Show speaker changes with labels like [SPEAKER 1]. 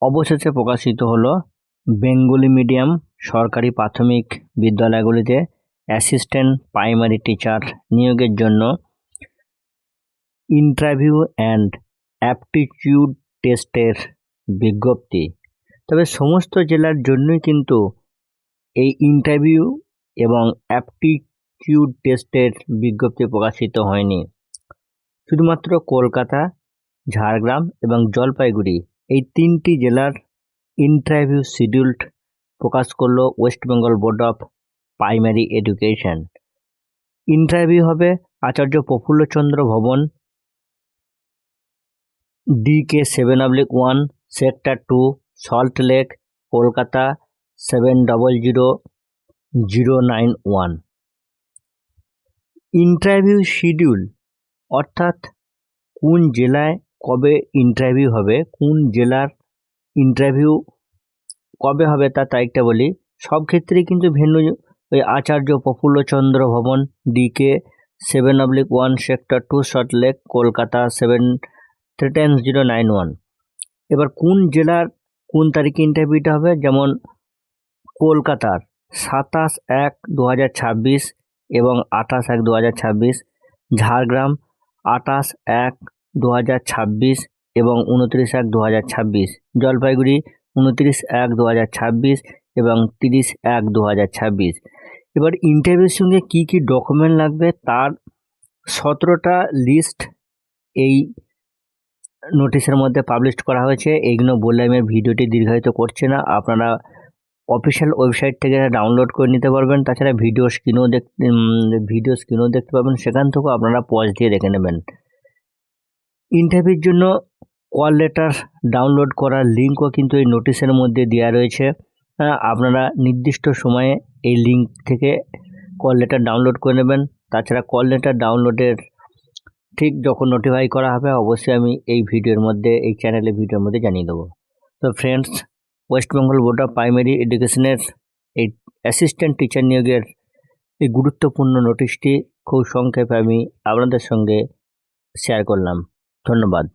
[SPEAKER 1] অবশেষে প্রকাশিত হলো বেঙ্গলি মিডিয়াম সরকারি প্রাথমিক বিদ্যালয়গুলিতে অ্যাসিস্ট্যান্ট প্রাইমারি টিচার নিয়োগের জন্য ইন্টারভিউ অ্যান্ড অ্যাপটিটিউড টেস্টের বিজ্ঞপ্তি। তবে সমস্ত জেলার জন্যই কিন্তু এই ইন্টারভিউ এবং অ্যাপটিটিউড টেস্টের বিজ্ঞপ্তি প্রকাশিত হয়নি। শুধুমাত্র কলকাতা, ঝাড়গ্রাম এবং জলপাইগুড়ি এই তিনটি জেলার ইন্টারভিউ শিডিউল্ড প্রকাশ করলো West Bengal board of primary education. Interview হবে আচার্য প্রফুল্লচন্দ্র ভবন, DK 7/1, sector 2, salt lake, Kolkata 700091। Interview schedule অর্থাৎ কোন জেলায় কবে ইন্টারভিউ হবে, কোন জেলার ইন্টারভিউ কবে হবে তার তারিখটা বলি। সব ক্ষেত্রেই কিন্তু ভেন্যু ওই আচার্য প্রফুল্লচন্দ্র ভবন, DK 7/1, sector 2, salt lake, Kolkata 700091। এবার কোন জেলার কোন তারিখে ইন্টারভিউটা হবে, যেমন কলকাতার 27/1/2026 এবং 28/1/2026, ঝাড়গ্রাম 28/1/2026 এবং 29/1/2026, জলপাইগুড়ি 29/1/2026 এবং 30/1/2026। এবার ইন্টারভিউর সঙ্গে কি কি ডকুমেন্ট লাগবে তার 17টা লিস্ট এই নোটিশের মধ্যে পাবলিশ করা হয়েছে। এইগুলো বললে আমি ভিডিওটি দীর্ঘায়িত করছি না, আপনারা অফিসিয়াল ওয়েবসাইট থেকে ডাউনলোড করে নিতে পারবেন। তাছাড়া ভিডিও স্ক্রিনেও দেখতে পাবেন, সেখান থেকেও আপনারা পজ দিয়ে দেখে নেবেন। ইন্টারভিউর জন্য কল লেটার ডাউনলোড করার লিঙ্কও কিন্তু এই নোটিশের মধ্যে দেওয়া রয়েছে। আপনারা নির্দিষ্ট সময়ে এই লিঙ্ক থেকে কল লেটার ডাউনলোড করে নেবেন। তাছাড়া কল লেটার ডাউনলোডের ঠিক যখন নোটিফাই করা হবে অবশ্যই আমি এই ভিডিওর মধ্যে, এই চ্যানেলে ভিডিওর মধ্যে জানিয়ে দেবো। তো friends, West Bengal board of primary এডুকেশনের এই অ্যাসিস্ট্যান্ট টিচার নিয়োগের এই গুরুত্বপূর্ণ নোটিশটি খুব সংক্ষেপে আমি আপনাদের সঙ্গে শেয়ার করলাম। ধন্যবাদ।